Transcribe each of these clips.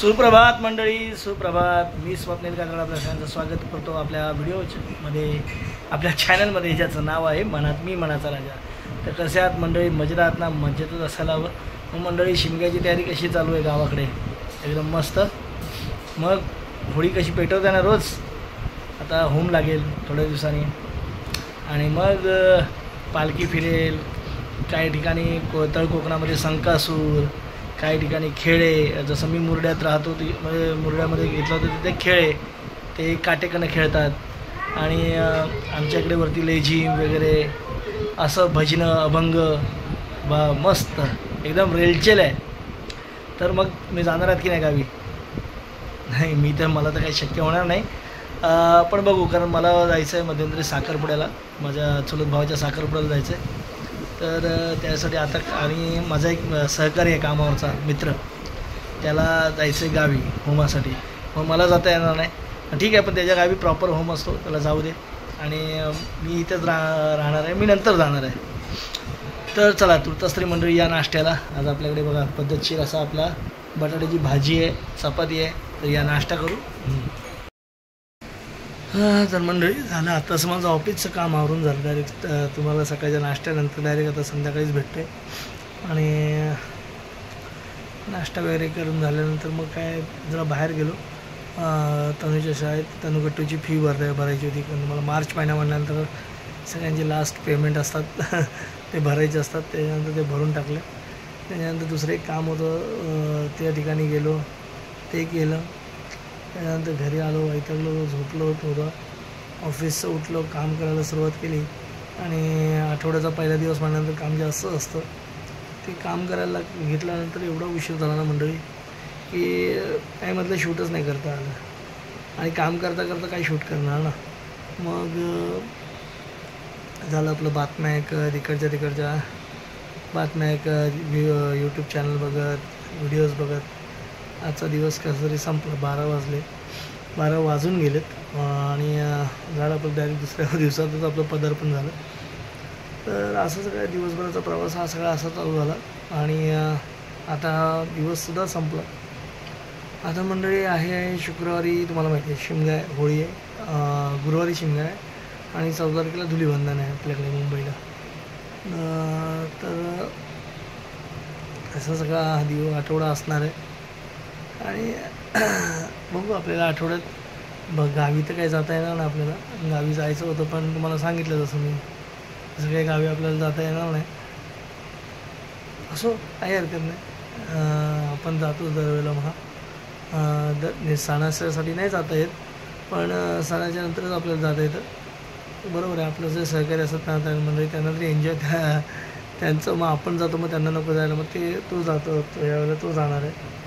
सुप्रभात मंडळी, सुप्रभात. मी स्वप्नील काकड आपल्या सगळ्यांचं स्वागत करतो आपल्या व्हिडिओमध्ये, आपल्या चॅनलमध्ये, ज्याचं नाव आहे मनात मी मनाचा राजा. तर कसे आहात मंडळी? मजेत आहात ना? मजेतच असायला हवं. मग मंडळी, शिमग्याची तयारी कशी चालू आहे गावाकडे? एकदम मस्त. मग होळी कशी पेटवते ना रोज? आता होम लागेल थोड्या दिवसांनी, आणि मग पालखी फिरेल. काही ठिकाणी तळ कोकणामध्ये संकासूर, काही ठिकाणी खेळे. जसं मी मुरड्यात राहतो म्हणजे मुरड्यामध्ये घेतलं होतं तिथे खेळे, ते काटेकनं खेळतात. आणि आमच्या इकडे वरती लेझिम वगैरे असं भजनं अभंग मस्त एकदम रेलचेल आहे. तर मग मी जाणार आहेत की नाही गावी? नाही, मला तर काही शक्य होणार नाही, पण बघू. कारण मला जायचं आहे मध्यंतरी साखरपुड्याला, माझ्या चुलत भावाच्या साखरपुड्याला जायचं आहे. तर त्यासाठी आता, आणि माझा एक सहकारी आहे कामावरचा मित्र, त्याला जायचं आहे गावी होमासाठी. मग मला जाता येणार नाही. ठीक आहे, पण त्याच्या गावी प्रॉपर होम असतो, त्याला जाऊ दे. आणि मी इथंच राहणार आहे, मी नंतर जाणार आहे. तर चला, तुर्तास्त्री मंडळी, या नाश्त्याला. आज आपल्याकडे बघा पद्धतशीर असा आपला बटाट्याची भाजी आहे, चपाती आहे. तर या नाश्ता करू. तर मंडळी, झालं आताच माझं ऑफिसचं काम आवरून झालं. डायरेक्ट तुम्हाला सकाळच्या नाश्त्यानंतर डायरेक्ट आता संध्याकाळीच भेटते. आणि नाश्ता वगैरे करून झाल्यानंतर मग काय जरा बाहेर गेलो. तनूच्या शाळेत तनूगट्टूची फी भरायची होती. कारण मला मार्च महिना म्हणल्यानंतर सगळ्यांचे लास्ट पेमेंट असतात ते भरायचे असतात. त्याच्यानंतर ते भरून टाकले. त्याच्यानंतर दुसरं एक काम होतं, त्या ठिकाणी गेलो, ते केलं. त्याच्यानंतर घरी आलो, वैतागलो, झोपलो थोडं. ऑफिसचं उठलो, काम करायला सुरुवात केली. आणि आठवड्याचा पहिला दिवस म्हणल्यानंतर काम जास्त असतं. ते काम करायला घेतल्यानंतर एवढा उशीर झाला ना मंडळी, की त्यामधलं शूटच नाही करता आलं. आणि काम करता करता काही शूट करणार ना. मग झालं आपलं बातम्या ऐकत, इकडच्या बातम्या ऐकत, यूट्यूब चॅनल बघत, व्हिडिओज बघत. आजचा दिवस कसं तरी संपला. 12 वाजून गेलेत. आणि झालं आपलं डायरेक्ट दुसऱ्या दिवसातच आपलं पदार्पण झालं. तर असं सगळं दिवसभराचा प्रवास हा सगळा असा चालू झाला. आणि आता दिवससुद्धा संपला. आता मंडळी आहे शुक्रवारी, तुम्हाला माहिती आहे शिमगा आहे, होळी आहे. गुरुवारी शिमगा आहे आणि 14 तारखेला धुलीवंदन आहे आपल्याकडे मुंबईला. तर असा सगळा हा आठवडा असणार आहे. आणि बघू, आपल्याला आठवड्यात गावी तर काही जाता येणार ना. आपल्याला गावी जायचं होतं, पण तुम्हाला सांगितलं जसं मी, तसं काही गावी आपल्याला जाता येणार नाही. असो, काही हरकत नाही. आपण जातो दरवेळेला. सणासाठी नाही जाता येत, पण सणाच्या नंतरच आपल्याला जाता येतं. बरोबर आहे. आपलं जे सहकारी असतात ना म्हणजे त्यांना तरी एन्जॉय त्यांचं, मग आपण जातो, मग त्यांना नको जायला. मग तो जातो, यावेळेला तो जाणार आहे.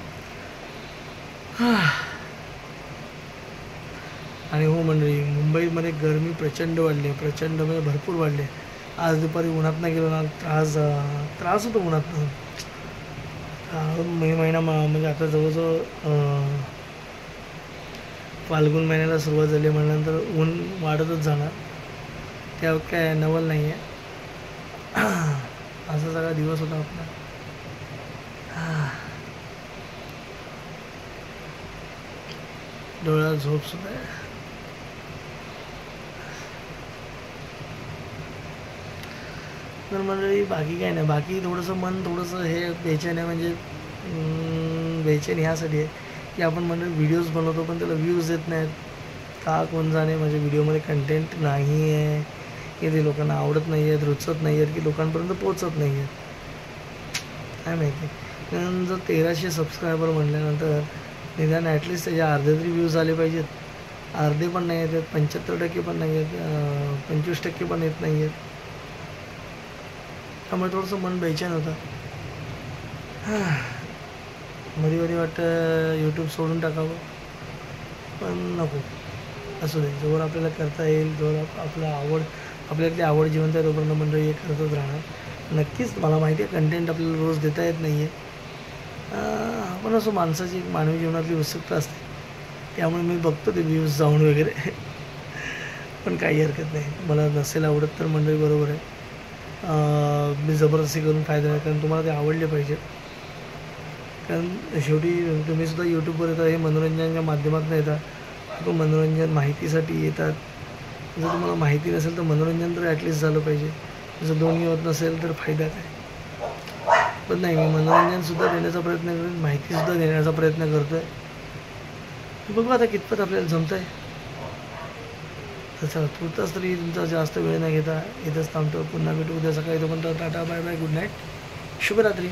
आणि हो मंडळी, मुंबईमध्ये गरमी प्रचंड वाढली आहे, प्रचंड म्हणजे भरपूर वाढली आहे. आज दुपारी उन्हातनं गेलो ना, त्रास होतो उन्हातनं. मे महिना म्हणजे आता जवळजवळ फाल्गुन महिन्याला सुरुवात झाली म्हणल्यानंतर ऊन वाढतच जाणार. त्या काय नवल नाही आहे. असा सगळा दिवस होता आपला. डोळ्यात झोपसुद्धा आहे. तर मंडळी बाकी काय नाही. बाकी थोडंसं मन थोडंसं हे बेचैन आहे. म्हणजे बेचैन ह्यासाठी आहे की आपण मंडळी व्हिडिओज बनवतो, पण त्याला व्ह्यूज येत नाहीत. का कोण जाणे, म्हणजे व्हिडिओमध्ये कंटेंट नाही आहे की ते लोकांना आवडत नाही आहेत, रुचत नाही आहेत, की लोकांपर्यंत पोचत नाही आहेत, काय माहिती. कारण जर 1300 सबस्क्रायबर म्हटल्यानंतर निदान ॲटलिस्ट त्याचे अर्धे तरी व्ह्यूज आले पाहिजेत. अर्धे पण नाही येत, 75% पण नाही आहेत, 25% पण येत नाही आहेत. त्यामुळे थोडंसं मन बेचैन होतं. मध्ये वाटतं यूट्यूब सोडून टाकावं, पण नको. असू दे, जोवर आपल्याला करता येईल, जोवर आपल्याला ती आवड जिवंत आहे, तोपर्यंत मंडळी हे करतच राहणार. नक्कीच मला माहिती आहे कंटेंट आपल्याला रोज देता येत नाही आहे, पण असं माणसाची मानवी जीवनातली उत्सुकता असते. त्यामुळे मी बघतो ते व्ह्यूज जाऊन वगैरे. पण काही हरकत नाही. मला नसेल आवडत तर मंडळी बरोबर आहे, मी जबरदस्ती करून फायदा नाही. कारण तुम्हाला ते आवडले पाहिजे. कारण शेवटी तुम्हीसुद्धा यूट्यूबवर येता, हे मनोरंजनाच्या माध्यमातून येतात, तो मनोरंजन माहितीसाठी येतात. जर तुम्हाला माहिती नसेल तर मनोरंजन तर ॲटलिस्ट झालं पाहिजे. जर दोन्ही होत नसेल तर फायदा काय. पण नाही, मी मनोरंजनसुद्धा देण्याचा प्रयत्न करेन, माहितीसुद्धा देण्याचा प्रयत्न करतो आहे. बघू आता कितपत आपल्याला जमतं आहे. तर चला, तुर्तास तरी तुमचा जास्त वेळ न घेता इथंच थांबतो. पुन्हा भेटू उद्या सकाळी. तोपर्यंत tata, bye bye, good night, शुभरात्री.